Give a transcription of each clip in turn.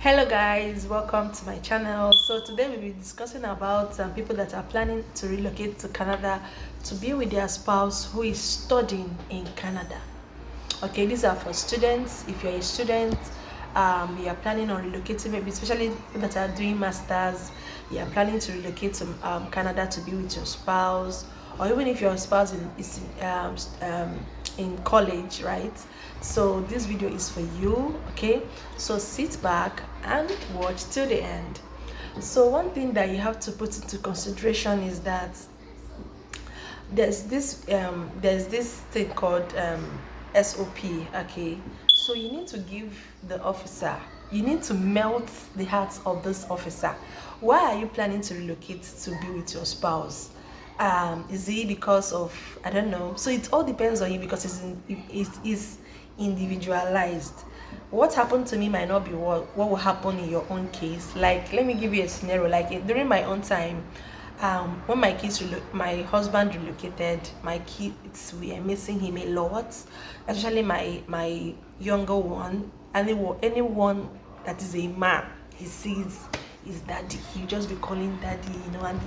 Hello guys, welcome to my channel. So today we'll be discussing about people that are planning to relocate to Canada to be with their spouse who is studying in Canada. Okay, these are for students. If you're a student, you are planning on relocating, maybe especially people that are doing masters, you are planning to relocate to Canada to be with your spouse, or even if your spouse is in college, right? So this video is for you. Okay, so sit back and watch till the end. So one thing that you have to put into consideration is that there's this thing called SOP. Okay, so you need to give the officer, you need to melt the hearts of this officer. Why are you planning to relocate to be with your spouse? Is it because of, I don't know? So it all depends on you, because it is individualized. What happened to me might not be what will happen in your own case. Like, let me give you a scenario. Like during my own time, when my husband relocated, my kids were missing him a lot, especially my younger one. Anyone that is a man, he sees his daddy, he just be calling daddy, and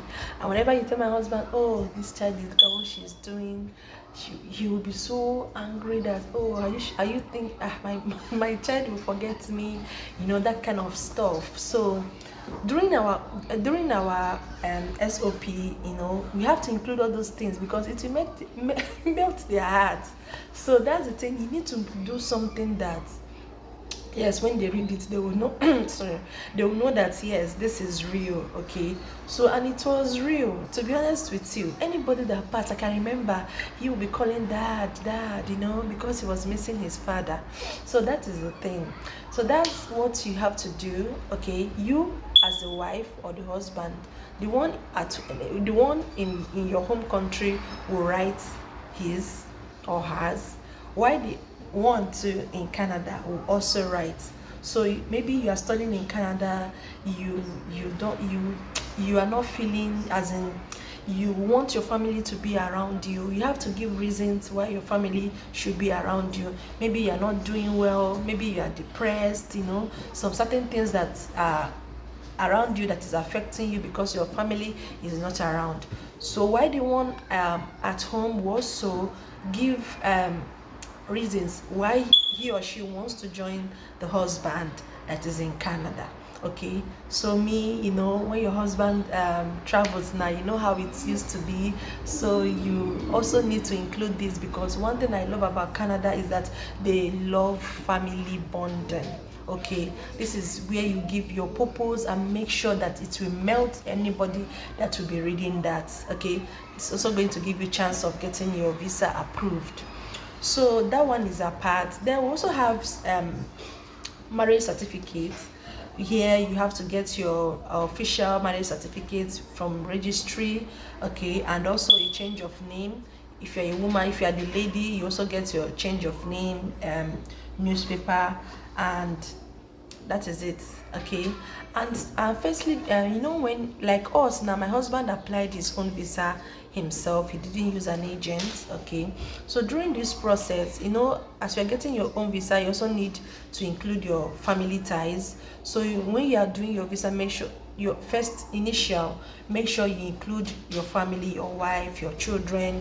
whenever you tell my husband, oh, this child is what she's doing, he will be so angry that, oh, are you think my child will forget me, that kind of stuff. So during our SOP, we have to include all those things because it will melt their hearts. So that's the thing, you need to do something that, yes, when they read it, they will know sorry, they will know that yes, this is real. Okay, so, and it was real. To be honest with you, anybody that passed, I can remember he will be calling dad, because he was missing his father. So that is the thing. So that's what you have to do. Okay, you as the wife or the husband, the one in your home country will write his or hers, why the one to in Canada will also write. So maybe you are studying in Canada, you are not feeling, as in, you want your family to be around you. You have to give reasons why your family should be around you. Maybe you are not doing well, maybe you are depressed, some certain things that are around you that is affecting you because your family is not around. So why the one at home will also give reasons why he or she wants to join the husband that is in Canada. Okay, so me, when your husband travels now, you know how it used to be. So you also need to include this, because one thing I love about Canada is that they love family bonding. Okay, this is where you give your purpose and make sure that it will melt anybody that will be reading that. Okay, it's also going to give you a chance of getting your visa approved. So that one is apart. Then we also have marriage certificates. Here you have to get your official marriage certificate from registry. Okay, and also a change of name. If you're a woman, if you're the lady, you also get your change of name, newspaper, and that is it. Okay, and firstly, when, like us now, my husband applied his own visa himself, he didn't use an agent. Okay, so during this process, as you're getting your own visa, you also need to include your family ties. So when you are doing your visa, make sure your first initial, make sure you include your family, your wife, your children,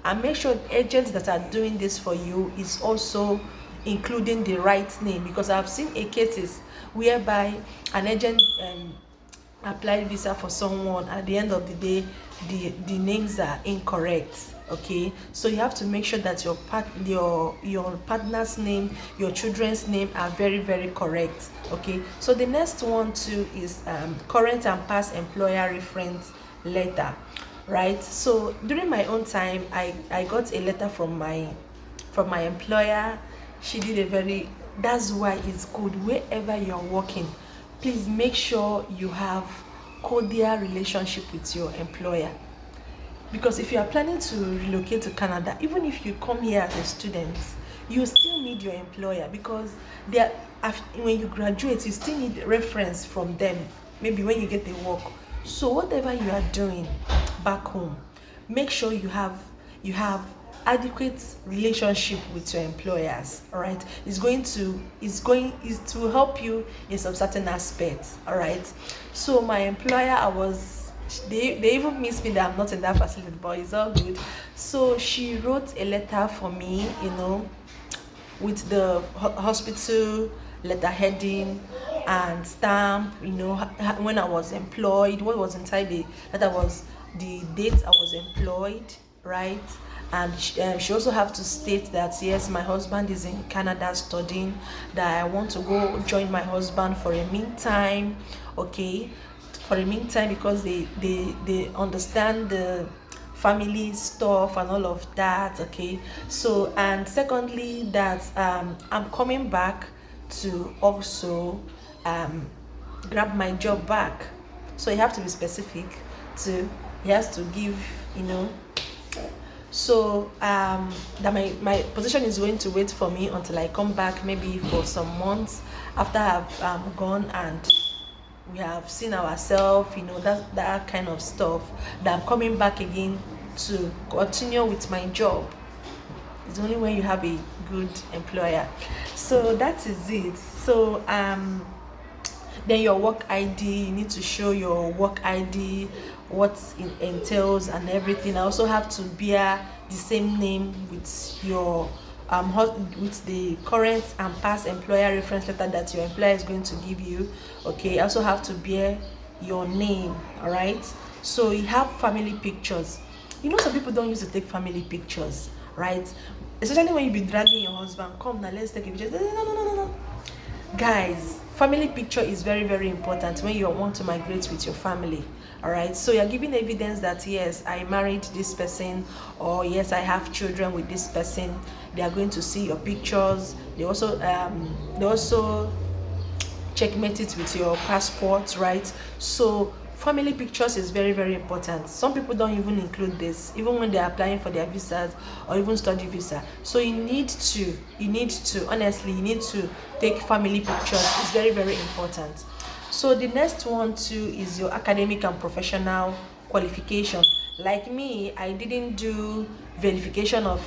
and make sure agents that are doing this for you is also including the right name, because I've seen cases whereby an agent applied visa for someone, at the end of the day the names are incorrect. Okay, so you have to make sure that your partner's name, your children's name are very, very correct. Okay, so the next one too is current and past employer reference letter, right? So during my own time, I got a letter from my employer. She did a very, that's why it's good, wherever you're working, please make sure you have cordial relationship with your employer. Because if you are planning to relocate to Canada, even if you come here as a student, you still need your employer, because when you graduate, you still need reference from them, maybe when you get the work. So whatever you are doing back home, make sure you have adequate relationship with your employers. All right, is to help you in some certain aspects. All right, so my employer, they even miss me that I'm not in that facility, but it's all good. So she wrote a letter for me, with the hospital letterheading and stamp, when I was employed. What was inside the letter was the date I was employed, right? And she also have to state that yes, my husband is in Canada studying, that I want to go join my husband for a meantime, okay, for a meantime, because they understand the family stuff and all of that, okay. So, and secondly, that I'm coming back to also um grab my job back. So you have to be specific to he has to give, so that my position is going to wait for me until I come back, maybe for some months after I've gone, and we have seen ourselves, that kind of stuff, that I'm coming back again to continue with my job. It's only when you have a good employer. So that is it. So then your work ID, you need to show your work ID, what it entails and everything. I also have to bear the same name with your with the current and past employer reference letter that your employer is going to give you. Okay, I also have to bear your name. All right, so you have family pictures. Some people don't use to take family pictures, right? Especially when you be dragging your husband, come now, let's take a picture. No, no, no, no, no. Guys, family picture is very, very important when you want to migrate with your family. All right, so you're giving evidence that yes, I married this person, or yes, I have children with this person. They are going to see your pictures. They also checkmate it with your passport, right? So family pictures is very, very important. Some people don't even include this even when they're applying for their visas or even study visa. So you need to honestly, you need to take family pictures. It's very, very important. So the next one too is your academic and professional qualification. Like me, I didn't do verification of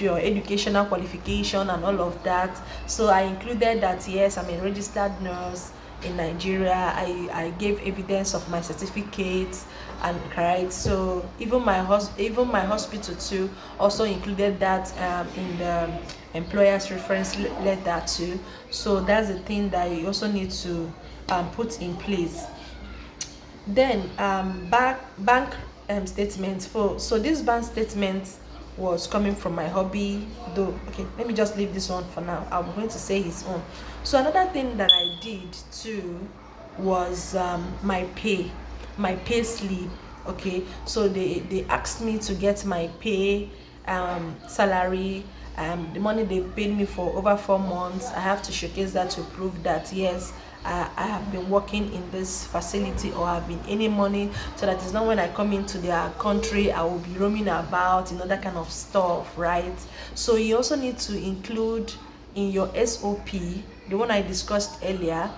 your educational qualification and all of that. So I included that yes, I'm a registered nurse in Nigeria. I gave evidence of my certificates, and right. So even my hospital too also included that in the employer's reference letter too. So that's the thing that you also need to put in place. Then bank statements. So this bank statement was coming from my hobby, though. Okay, let me just leave this one for now. I'm going to say his own. So another thing that I did too was my pay slip. Okay, so they asked me to get my pay, salary, the money they've paid me for over 4 months. I have to showcase that to prove that yes, I have been working in this facility, or have been earning money, so that it's not when I come into their country I will be roaming about, that kind of stuff, right? So you also need to include in your SOP, the one I discussed earlier,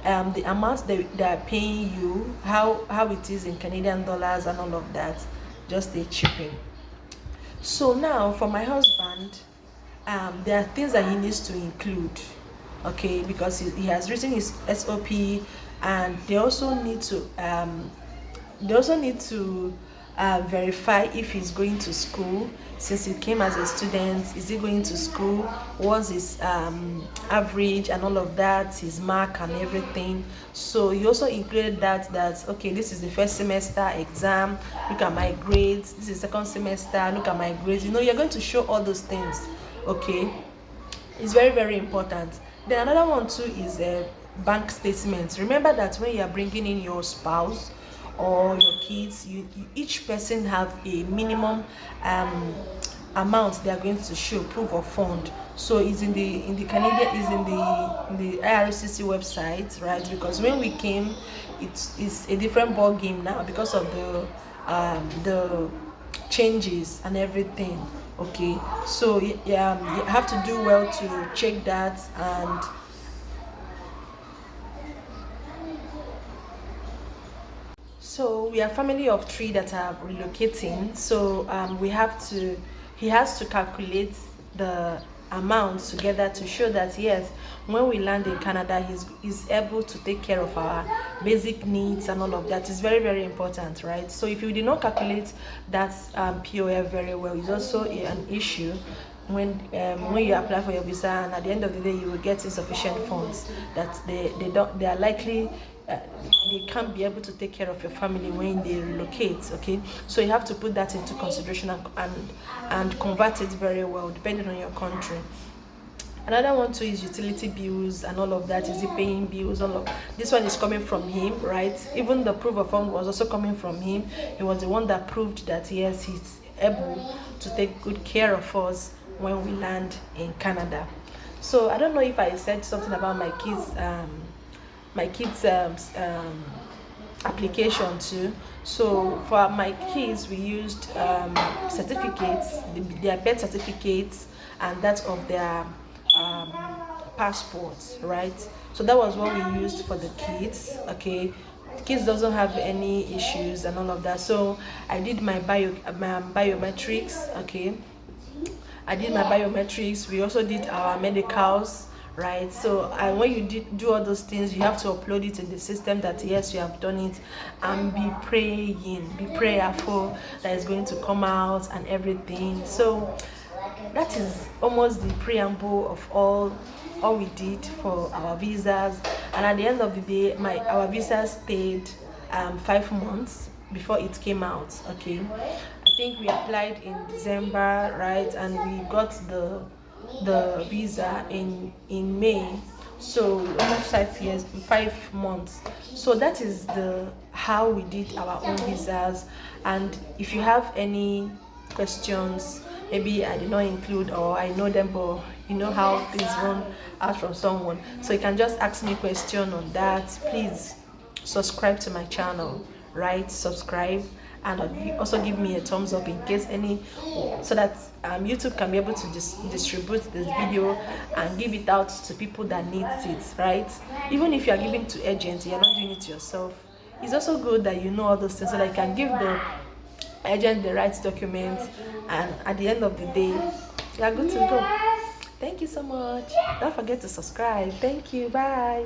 the amounts they are paying you, how it is in Canadian dollars and all of that. Just stay chipping. So now for my husband, there are things that he needs to include, okay, because he has written his SOP, and they also need to verify if he's going to school. Since he came as a student, is he going to school, what's his average and all of that, his mark and everything. So he also included that okay, this is the first semester exam, look at my grades. This is second semester, look at my grades. You're going to show all those things, okay. It's very, very important. Then another one too is a bank statement. Remember that when you are bringing in your spouse or your kids, you each person have a minimum amount they are going to show, proof of fund. So it's in the Canadian, is in the IRCC website, right? Because when we came, it's a different ball game now because of the changes and everything, okay. So yeah, you have to do well to check that. And So we are a family of 3 that are relocating. So he has to calculate the amount together to show that yes, when we land in Canada, he's able to take care of our basic needs and all of that. Is very, very important, right? So if you did not calculate that POF very well, it's also an issue when you apply for your visa, and at the end of the day you will get insufficient funds that they are likely they can't be able to take care of your family when they relocate. Okay, so you have to put that into consideration and convert it very well depending on your country. Another one too is utility bills and all of that. Is he paying bills? All of this one is coming from him, right? Even the proof of fund was also coming from him. He was the one that proved that yes, he's able to take good care of us when we land in Canada. So I don't know if I said something about my kids application too. So for my kids, we used certificates, their birth certificates, and that of their passports, right? So that was what we used for the kids. Okay, kids doesn't have any issues and all of that. So I did my biometrics. Okay, I did my biometrics. We also did our medicals, right? So when you do all those things, you have to upload it in the system that yes, you have done it, and be prayerful that it's going to come out and everything. So that is almost the preamble of all we did for our visas. And at the end of the day, our visa stayed 5 months before it came out. Okay, I think we applied in December, right, and we got the visa in May. So almost 5 months. So that is how we did our own visas. And if you have any questions, maybe I did not include, or I know them, but you know how things run out from someone, so you can just ask me a question on that. Please subscribe to my channel, right? Subscribe, and also give me a thumbs up in case any, so that YouTube can be able to distribute this video and give it out to people that needs it, right? Even if you are giving to agents, you're not doing it yourself. It's also good that you know all those things so that you can give the agent the right documents, and at the end of the day you are good to go. Thank you so much. Don't forget to subscribe. Thank you. Bye.